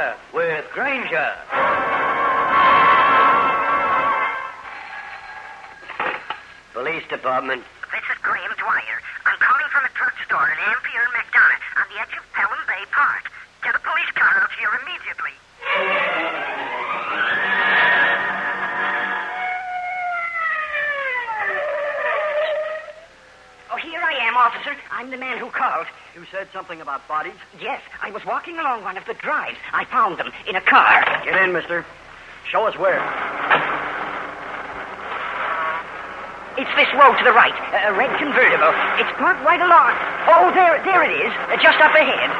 Danger with Granger. Police Department. This is Graham Dwyer. I'm calling from a drugstore in Ampere and McDonough on the edge of Pelham Bay Park. Get a police car out here immediately. Oh, here I am, officer. I'm the man who called. You said something about bodies? Yes, I was walking along one of the drives. I found them in a car. Get in, mister. Show us where. It's this road to the right, a red convertible. It's parked right along. Oh, there it is, just up ahead.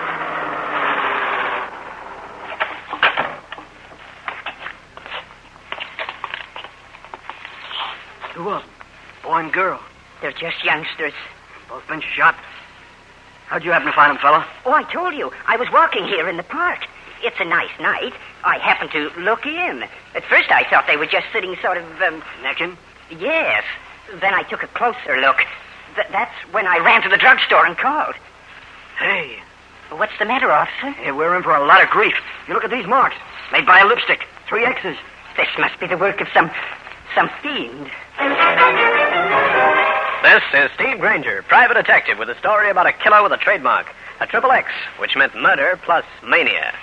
Who of them? Boy and girl. They're just youngsters. Both been shot. How'd you happen to find them, fella? Oh, I told you. I was walking here in the park. It's a nice night. I happened to look in. At first I thought they were just sitting sort of, Necking? Yes. Then I took a closer look. That's when I ran to the drugstore and called. Hey. What's the matter, officer? Hey, we're in for a lot of grief. You look at these marks. Made by a lipstick. 3 X's. This must be the work of some fiend. This is Steve Granger, private detective, with a story about a killer with a trademark, a triple X, which meant murder plus mania.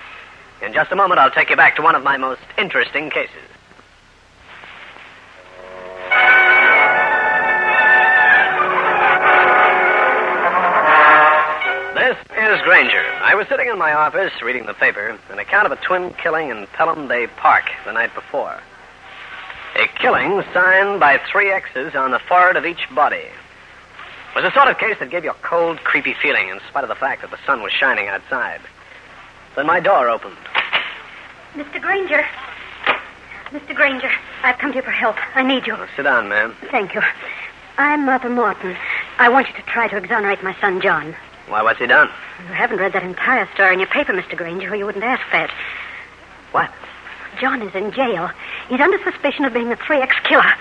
In just a moment, I'll take you back to one of my most interesting cases. This is Granger. I was sitting in my office reading the paper, an account of a twin killing in Pelham Bay Park the night before. A killing signed by 3 X's on the forehead of each body. It was the sort of case that gave you a cold, creepy feeling in spite of the fact that the sun was shining outside. Then my door opened. Mr. Granger. Mr. Granger, I've come to you for help. I need you. Well, sit down, ma'am. Thank you. I'm Mother Morton. I want you to try to exonerate my son, John. Why, what's he done? You haven't read that entire story in your paper, Mr. Granger, or you wouldn't ask that. What? John is in jail. He's under suspicion of being a 3X killer.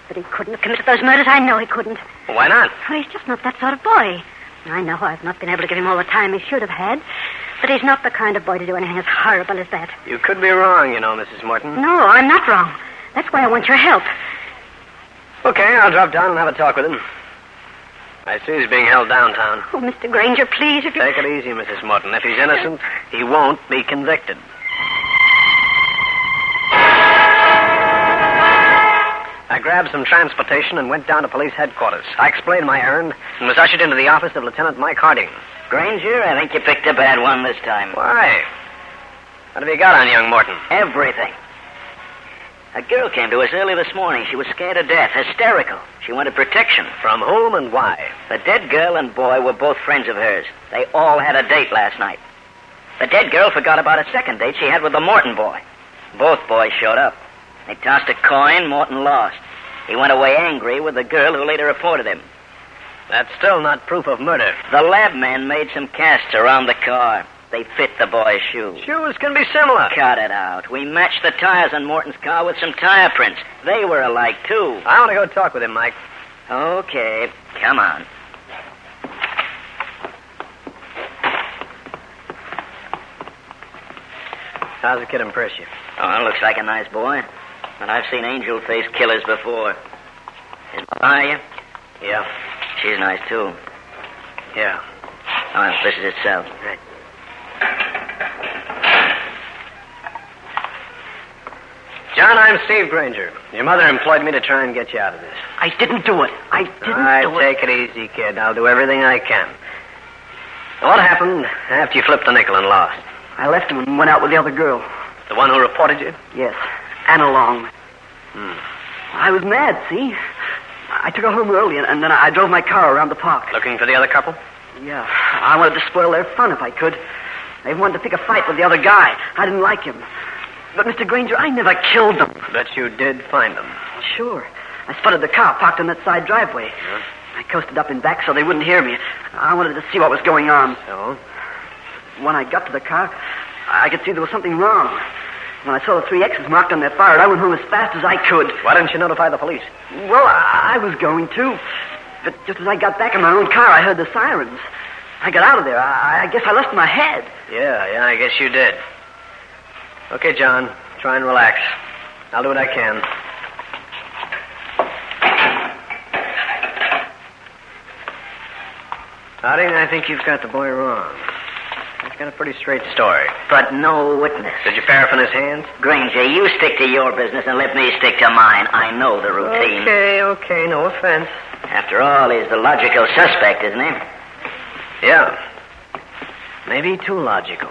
But he couldn't have committed those murders. I know he couldn't. Well, why not? Well, he's just not that sort of boy. I know I've not been able to give him all the time he should have had. But he's not the kind of boy to do anything as horrible as that. You could be wrong, you know, Mrs. Morton. No, I'm not wrong. That's why I want your help. Okay, I'll drop down and have a talk with him. I see he's being held downtown. Oh, Mr. Granger, please, if you... Take it easy, Mrs. Morton. If he's innocent, he won't be convicted. I grabbed some transportation and went down to police headquarters. I explained my errand and was ushered into the office of Lieutenant Mike Harding. Granger, I think you picked a bad one this time. Why? What have you got on young Morton? Everything. A girl came to us early this morning. She was scared to death, hysterical. She wanted protection. From whom and why? The dead girl and boy were both friends of hers. They all had a date last night. The dead girl forgot about a second date she had with the Morton boy. Both boys showed up. They tossed a coin. Morton lost. He went away angry with the girl who later reported him. That's still not proof of murder. The lab man made some casts around the car. They fit the boy's shoes. Shoes can be similar. Cut it out. We matched the tires on Morton's car with some tire prints. They were alike, too. I want to go talk with him, Mike. Okay, come on. How's the kid impress you? Oh, looks like a nice boy. But I've seen angel-faced killers before. His mother, are you? Yeah. She's nice, too. Yeah. Oh, this is his cell. Right. John, I'm Steve Granger. Your mother employed me to try and get you out of this. I didn't do it. I didn't All right, do it. take it easy, kid. I'll do everything I can. Now, what happened after you flipped the nickel and lost? I left him and went out with the other girl. The one who reported you? Yes, Anna Long. Hmm. I was mad, see? I took her home early, and then I drove my car around the park. Looking for the other couple? Yeah, I wanted to spoil their fun if I could. They wanted to pick a fight with the other guy. I didn't like him. But, Mr. Granger, I never killed them. Bet you did find them. Sure. I spotted the car parked on that side driveway. Yeah. I coasted up in back so they wouldn't hear me. I wanted to see what was going on. So? When I got to the car, I could see there was something wrong. When I saw the 3 X's marked on their forehead, I went home as fast as I could. Why didn't you notify the police? Well, I was going to. But just as I got back in my own car, I heard the sirens. I got out of there. I guess I lost my head. Yeah, I guess you did. Okay, John. Try and relax. I'll do what I can. Harding, I think you've got the boy wrong. He's got a pretty straight story. But no witness. Did you paraffin his hands? Granger, you stick to your business and let me stick to mine. I know the routine. Okay, no offense. After all, he's the logical suspect, isn't he? Yeah. Maybe too logical.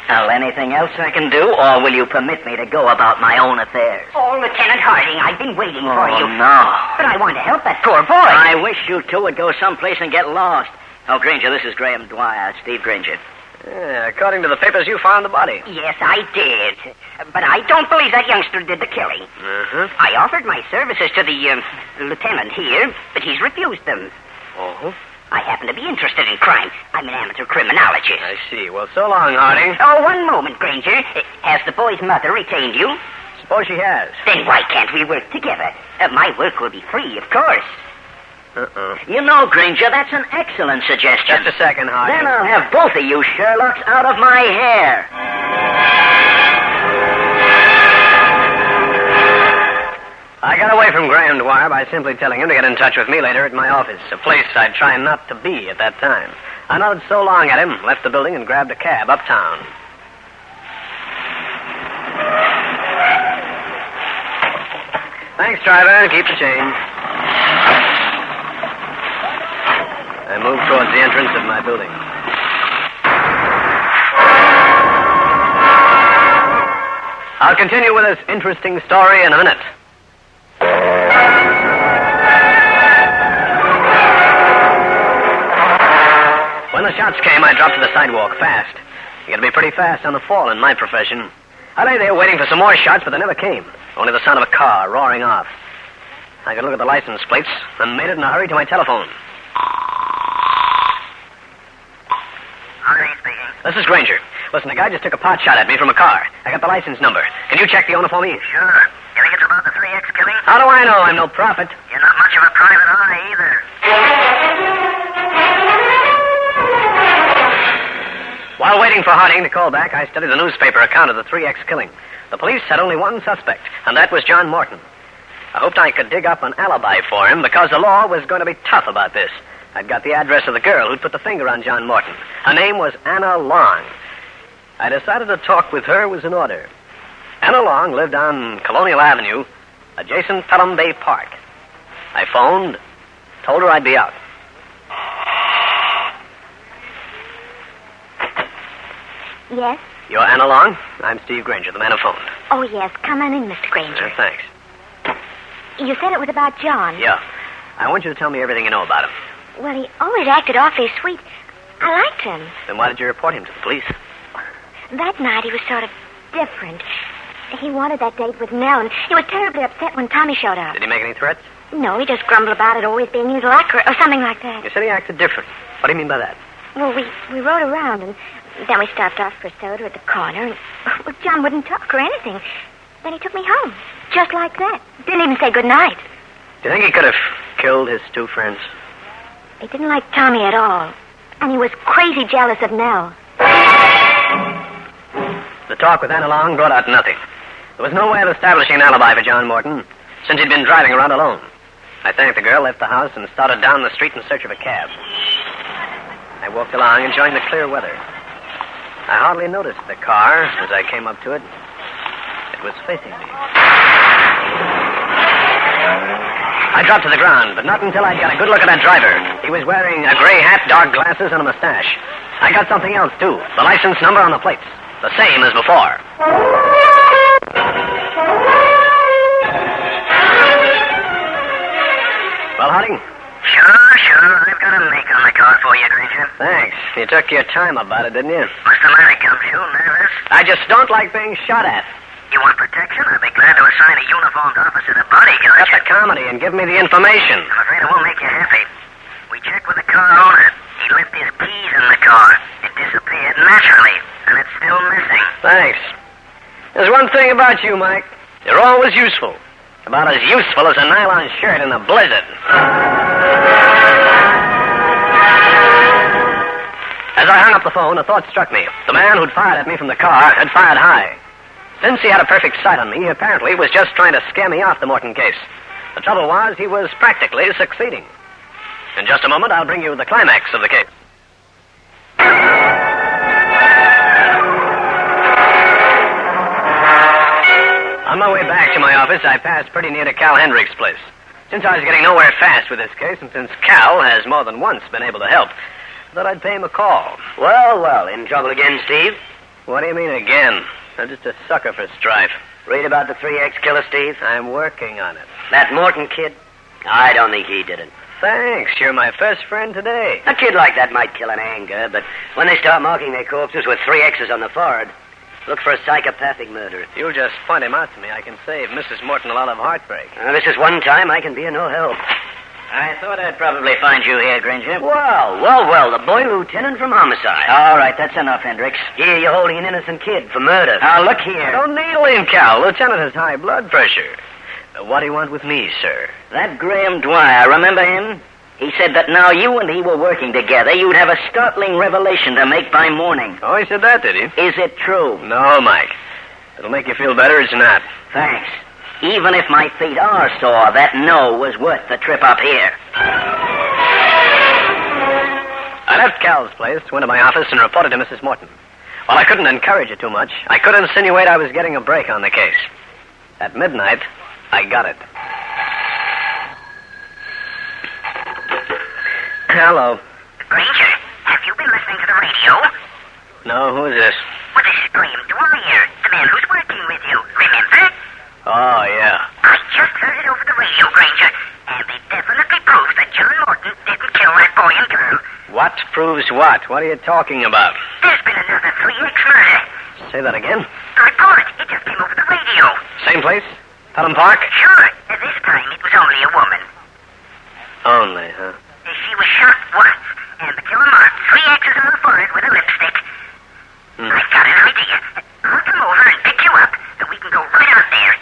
Well, anything else I can do, or will you permit me to go about my own affairs? Oh, Lieutenant Harding, I've been waiting for you. Oh, no. But I want to help that poor boy. I wish you two would go someplace and get lost. Oh, Granger, this is Graham Dwyer, Steve Granger. Yeah, according to the papers, you found the body. Yes, I did. But I don't believe that youngster did the killing. Uh-huh. I offered my services to the lieutenant here, but he's refused them. Oh? I happen to be interested in crime. I'm an amateur criminologist. I see. Well, so long, Harding. Oh, one moment, Granger. Has the boy's mother retained you? Suppose she has. Then why can't we work together? My work will be free, of course. You know, Granger, that's an excellent suggestion. Just a second, Harding. Then I'll have both of you Sherlocks out of my hair. I got away from Graham Dwyer by simply telling him to get in touch with me later at my office, a place I'd try not to be at that time. I nodded so long at him, left the building, and grabbed a cab uptown. Thanks, driver. Keep the change. I moved towards the entrance of my building. I'll continue with this interesting story in a minute. When the shots came, I dropped to the sidewalk fast. You gotta be pretty fast on the fall in my profession. I lay there waiting for some more shots, but they never came. Only the sound of a car roaring off. I could look at the license plates and made it in a hurry to my telephone. Harding speaking. This is Granger. Listen, the guy just took a pot shot at me from a car. I got the license number. Can you check the owner for me? Sure. You think it's about the 3X killing? How do I know? I'm no prophet. You're not much of a private eye either. While waiting for Harding to call back, I studied the newspaper account of the 3X killing. The police had only one suspect, and that was John Morton. I hoped I could dig up an alibi for him because the law was going to be tough about this. I'd got the address of the girl who'd put the finger on John Morton. Her name was Anna Long. I decided a talk with her was in order. Anna Long lived on Colonial Avenue, adjacent Pelham Bay Park. I phoned, told her I'd be out. Yes? You're Anna Long? I'm Steve Granger, the man who phoned. Oh, yes. Come on in, Mr. Granger. Thanks. You said it was about John. Yeah. I want you to tell me everything you know about him. Well, he always acted awfully sweet. I liked him. Then why did you report him to the police? That night he was sort of different. He wanted that date with Nell, and he was terribly upset when Tommy showed up. Did he make any threats? No, he just grumbled about it always being his luck or something like that. You said he acted different. What do you mean by that? Well, we rode around, and then we stopped off for soda at the corner, and well, John wouldn't talk or anything. Then he took me home, just like that. Didn't even say good night. Do you think he could have killed his two friends? He didn't like Tommy at all, and he was crazy jealous of Nell. The talk with Anna Long brought out nothing. There was no way of establishing an alibi for John Morton, since he'd been driving around alone. I thanked the girl, left the house, and started down the street in search of a cab. I walked along, enjoying the clear weather. I hardly noticed the car as I came up to it. It was facing me. I dropped to the ground, but not until I got a good look at that driver. He was wearing a gray hat, dark glasses, and a mustache. I got something else, too. The license number on the plates. The same as before. Well, Harding? Sure. I've got a make on the car for you, Granger. Thanks. You took your time about it, didn't you? What's the matter, Gumshoe? Nervous? I just don't like being shot at. You want protection? I'd be glad to assign a uniformed officer to bodyguard Cut the comedy and give me the information. I'm afraid it won't make you happy. We checked with the car owner. He left his keys in the car. It disappeared naturally, and it's still missing. Thanks. There's one thing about you, Mike. You're always useful. About as useful as a nylon shirt in a blizzard. As As I hung up the phone, a thought struck me. The man who'd fired at me from the car had fired high. Since he had a perfect sight on me, he apparently was just trying to scare me off the Morton case. The trouble was, he was practically succeeding. In just a moment, I'll bring you the climax of the case. On my way back to my office, I passed pretty near to Cal Hendrix's place. Since I was getting nowhere fast with this case, and since Cal has more than once been able to help, I thought I'd pay him a call. Well, in trouble again, Steve? What do you mean again? I'm just a sucker for strife. Read about the 3X killer, Steve? I'm working on it. That Morton kid? I don't think he did it. Thanks. You're my first friend today. A kid like that might kill in anger, but when they start marking their corpses with 3 X's on the forehead, look for a psychopathic murderer. You'll just point him out to me. I can save Mrs. Morton a lot of heartbreak. This is one time I can be of no help. I thought I'd probably find you here, Granger. Well, the boy lieutenant from homicide. All right, that's enough, Hendrix. Here, you're holding an innocent kid for murder. Now, look here. Don't needle him, Cal. Lieutenant has high blood pressure. What do you want with me, sir? That Graham Dwyer, remember him? He said that now you and he were working together, you'd have a startling revelation to make by morning. Oh, he said that, did he? Is it true? No, Mike. It'll make you feel better, it's not. Thanks. Even if my feet are sore, that no was worth the trip up here. I left Cal's place, went to my office, and reported to Mrs. Morton. While I couldn't encourage her too much, I could insinuate I was getting a break on the case. At midnight, I got it. Hello. Granger, have you been listening to the radio? No, who is this? Well, this is Graham Dwyer, the man who's working with you. Remember? Oh, yeah. I just heard it over the radio, Granger, and it definitely proves that John Morton didn't kill that boy and girl. What proves what? What are you talking about? There's been another 3X murder. Say that again. The report, it just came over the radio. Same place? Pelham Park? Sure. This time it was only a woman. Only, huh? She was shot once, and the killer marked 3 X's on the forehead with a lipstick. I've got an idea. I'll come over and pick you up, and we can go right out there.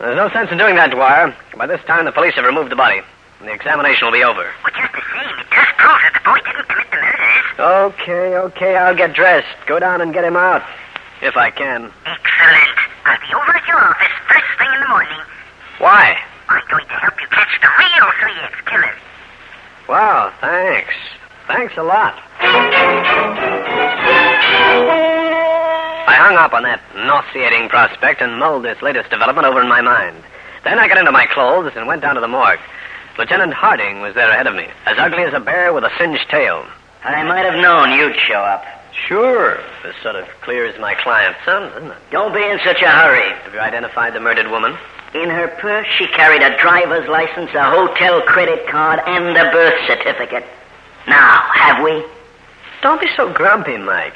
There's no sense in doing that, Dwyer. By this time, the police have removed the body, and the examination will be over. Well, just the same, it does prove that the boy didn't commit the murders. Okay, I'll get dressed. Go down and get him out. If I can. Excellent. I'll be over at your office first thing in the morning. Why? I'm going to help you catch the real 3X killer. Wow, thanks. Thanks a lot. I hung up on that nauseating prospect and mulled this latest development over in my mind. Then I got into my clothes and went down to the morgue. Lieutenant Harding was there ahead of me, as ugly as a bear with a singed tail. I might have known you'd show up. Sure. This sort of clears my client's son, doesn't it? Don't be in such a hurry. Have you identified the murdered woman? In her purse, she carried a driver's license, a hotel credit card, and a birth certificate. Now, have we? Don't be so grumpy, Mike.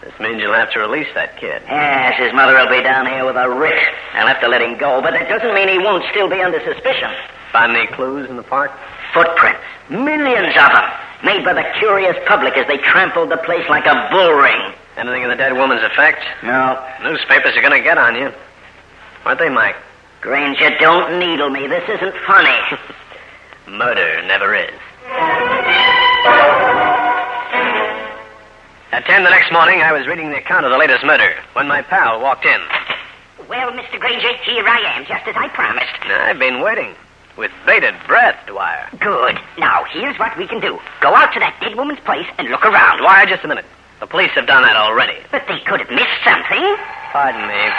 This means you'll have to release that kid. Yes, his mother will be down here with a writ. I'll have to let him go, but that doesn't mean he won't still be under suspicion. Find any clues in the park? Footprints. Millions of them. Made by the curious public as they trampled the place like a bull ring. Anything in the dead woman's effects? No. Newspapers are going to get on you. Aren't they, Mike? Granger, don't needle me. This isn't funny. Murder never is. At 10 the next morning, I was reading the account of the latest murder when my pal walked in. Well, Mr. Granger, here I am, just as I promised. I've been waiting with bated breath, Dwyer. Good. Now, here's what we can do. Go out to that dead woman's place and look around. Dwyer, just a minute. The police have done that already. But they could have missed something. Pardon me.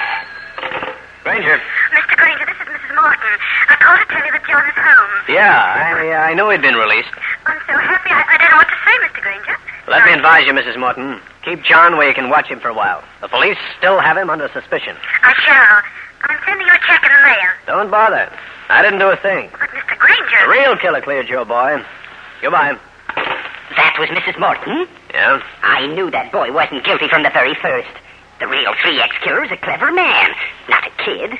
Granger. Mr. Granger, this is Mrs. Morton. I called to tell you that John is home. Yeah, I knew he'd been released. I'm so happy. I don't know what to say, Mr. Granger. Let me advise you, Mrs. Morton. Keep John where you can watch him for a while. The police still have him under suspicion. I shall. I'm sending you a check in the mail. Don't bother. I didn't do a thing. But, Mr. Granger... The real killer cleared your boy. Goodbye. That was Mrs. Morton? Yeah? I knew that boy wasn't guilty from the very first. The real 3X killer is a clever man, not a kid.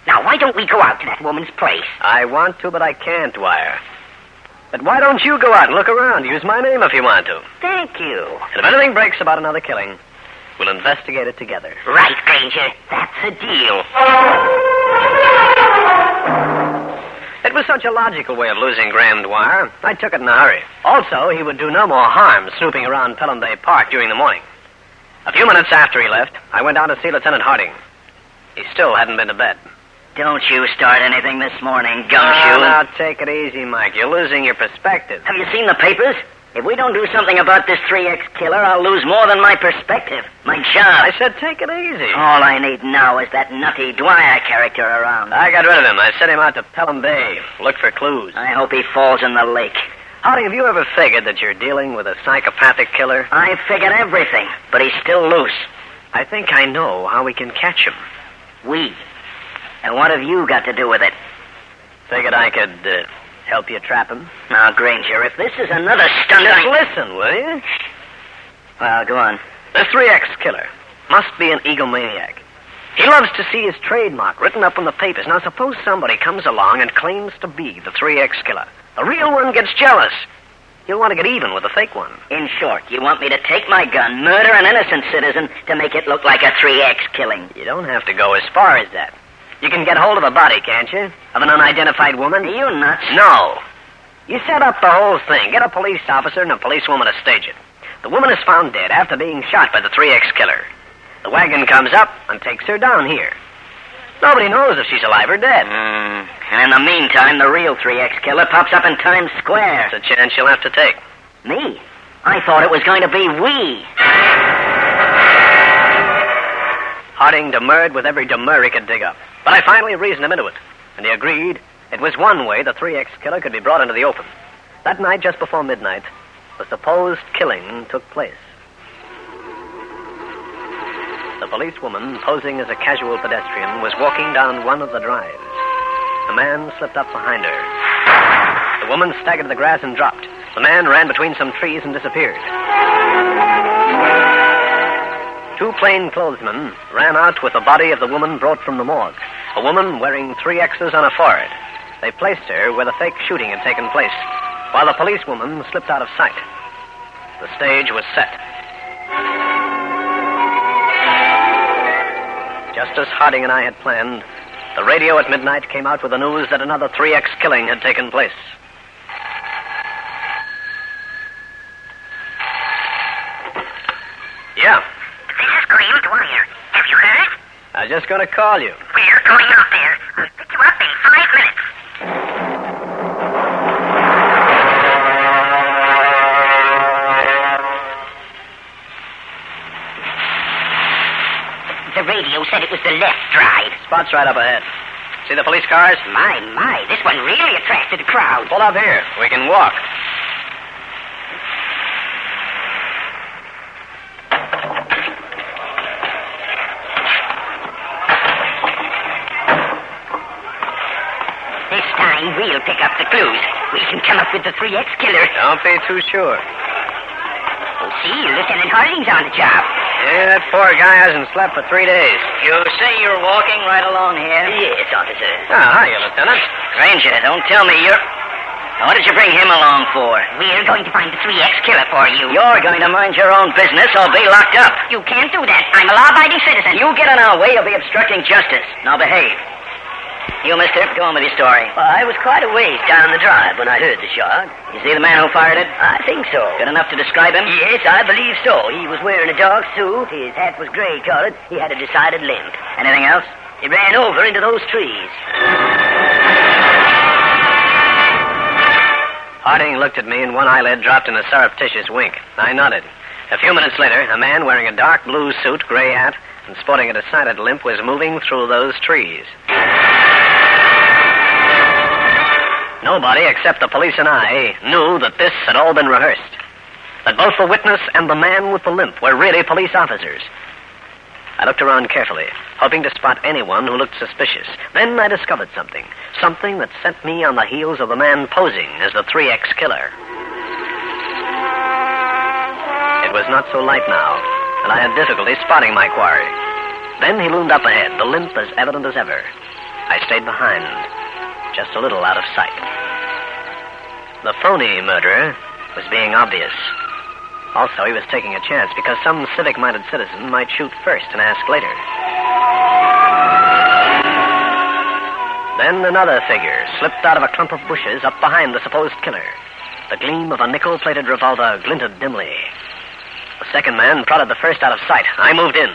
Now, why don't we go out to that woman's place? I want to, but I can't, Dwyer. But why don't you go out and look around? Use my name if you want to. Thank you. And if anything breaks about another killing, we'll investigate it together. Right, Granger. That's a deal. It was such a logical way of losing Graham Dwyer, I took it in a hurry. Also, he would do no more harm snooping around Pelham Bay Park during the morning. A few minutes after he left, I went down to see Lieutenant Harding. He still hadn't been to bed. Don't you start anything this morning, gumshoe. Now, take it easy, Mike. You're losing your perspective. Have you seen the papers? If we don't do something about this 3X killer, I'll lose more than my perspective. My job. I said take it easy. All I need now is that nutty Dwyer character around. I got rid of him. I sent him out to Pelham Bay. Look for clues. I hope he falls in the lake. Howdy, have you ever figured that you're dealing with a psychopathic killer? I figured everything, but he's still loose. I think I know how we can catch him. We? And what have you got to do with it? Figured I could help you trap him. Now, Granger, if this is another stunt... Just listen, will you? Well, go on. The 3X killer must be an egomaniac. He loves to see his trademark written up in the papers. Now, suppose somebody comes along and claims to be the 3X killer. The real one gets jealous. He'll want to get even with the fake one. In short, you want me to take my gun, murder an innocent citizen, to make it look like a 3X killing? You don't have to go as far as that. You can get hold of a body, can't you? Of an unidentified woman? Are you nuts? No. You set up the whole thing. Get a police officer and a policewoman to stage it. The woman is found dead after being shot by the 3X killer. The wagon comes up and takes her down here. Nobody knows if she's alive or dead. And in the meantime, the real 3X killer pops up in Times Square. It's a chance you'll have to take. Me? I thought it was going to be we. Harding demurred with every demur he could dig up. But I finally reasoned him into it, and he agreed it was one way the 3X killer could be brought into the open. That night, just before midnight, the supposed killing took place. The policewoman, posing as a casual pedestrian, was walking down one of the drives. A man slipped up behind her. The woman staggered to the grass and dropped. The man ran between some trees and disappeared. Two plainclothesmen ran out with the body of the woman brought from the morgue. A woman wearing 3 X's on her forehead. They placed her where the fake shooting had taken place, while the policewoman slipped out of sight. The stage was set. Just as Harding and I had planned, the radio at midnight came out with the news that another 3X killing had taken place. Yeah. This is Graham Dwyer. Have you heard? I was just going to call you. We're going out there. I'll pick you up in 5 minutes. The radio said it was the left drive. Spot's right up ahead. See the police cars? My, this one really attracted a crowd. Pull up here. We can walk. This time we'll pick up the clues. We can come up with the 3X killer. Don't be too sure. Oh, see, Lieutenant Harding's on the job. Yeah, that poor guy hasn't slept for 3 days. You say you're walking right along here? Yes, officer. Ah, hiya, Lieutenant. Granger, don't tell me you're... What did you bring him along for? We're going to find the 3X killer for you. You're going to mind your own business or be locked up. You can't do that. I'm a law-abiding citizen. You get in our way, you'll be obstructing justice. Now behave. You, mister, go on with your story. Well, I was quite a ways down the drive when I heard the shot. You see the man who fired it? I think so. Good enough to describe him? Yes, I believe so. He was wearing a dark suit. His hat was gray-colored. He had a decided limp. Anything else? He ran over into those trees. Harding looked at me and one eyelid dropped in a surreptitious wink. I nodded. A few minutes later, a man wearing a dark blue suit, gray hat, and sporting a decided limp was moving through those trees. Nobody except the police and I knew that this had all been rehearsed. That both the witness and the man with the limp were really police officers. I looked around carefully, hoping to spot anyone who looked suspicious. Then I discovered something. Something that sent me on the heels of the man posing as the 3X killer. It was not so light now, and I had difficulty spotting my quarry. Then he loomed up ahead, the limp as evident as ever. I stayed behind, just a little out of sight. The phony murderer was being obvious. Also, he was taking a chance because some civic-minded citizen might shoot first and ask later. Then another figure slipped out of a clump of bushes up behind the supposed killer. The gleam of a nickel-plated revolver glinted dimly. The second man prodded the first out of sight. I moved in.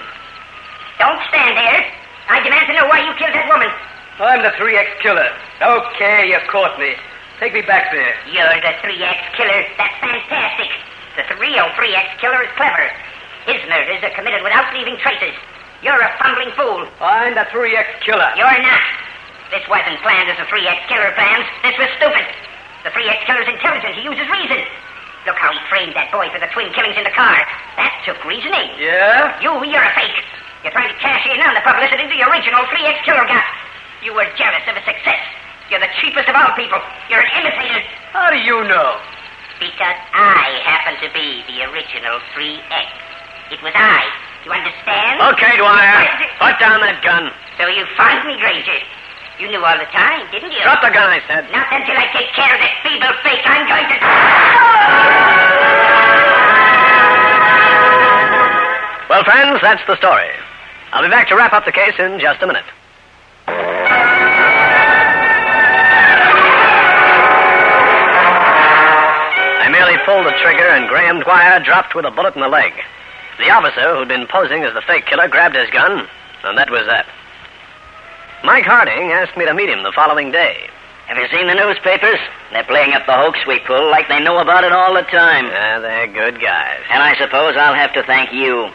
Don't stand there. I demand to know why you killed that woman. I'm the 3X killer. Okay, you caught me. Take me back there. You're the 3X killer. That's fantastic. The real 3X killer is clever. His murders are committed without leaving traces. You're a fumbling fool. I'm the 3X killer. You're not. This wasn't planned as a 3X killer plans. This was stupid. The 3X killer's intelligent. He uses reason. Look how he framed that boy for the twin killings in the car. That took reasoning. Yeah? You're a fake. You're trying to cash in on the publicity the original 3X killer got. You were jealous of his success. You're the cheapest of all people. You're an imitator. How do you know? Because I happen to be the original 3X. It was I. You understand? Okay, Dwyer. Put down that gun. So you find me, Granger. You knew all the time, didn't you? Drop the gun, I said. Not until I take care of that feeble fake. I'm going to... Well, friends, that's the story. I'll be back to wrap up the case in just a minute. I merely pulled the trigger, and Graham Dwyer dropped with a bullet in the leg. The officer who'd been posing as the fake killer grabbed his gun, and that was that. Mike Harding asked me to meet him the following day. Have you seen the newspapers? They're playing up the hoax we pull like they know about it all the time. Yeah, they're good guys. And I suppose I'll have to thank you.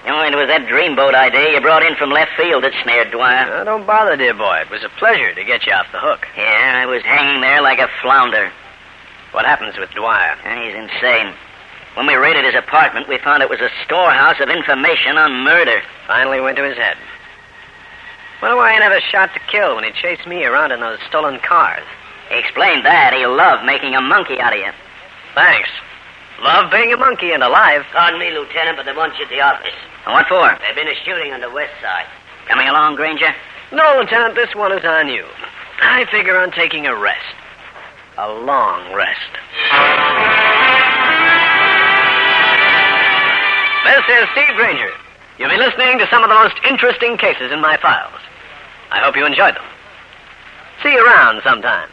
You know, it was that dreamboat idea you brought in from left field that snared Dwyer. Don't bother, dear boy. It was a pleasure to get you off the hook. Yeah, I was hanging there like a flounder. What happens with Dwyer? He's insane. When we raided his apartment, we found it was a storehouse of information on murder. Finally went to his head. Wonder why he never shot to kill when he chased me around in those stolen cars. He explained that. He loved making a monkey out of you. Thanks. Love being a monkey and alive. Pardon me, Lieutenant, but they want you at the office. And what for? There's been a shooting on the west side. Coming along, Granger? No, Lieutenant, this one is on you. I figure on taking a rest. A long rest. This is Steve Granger. You'll be listening to some of the most interesting cases in my files. I hope you enjoyed them. See you around sometime.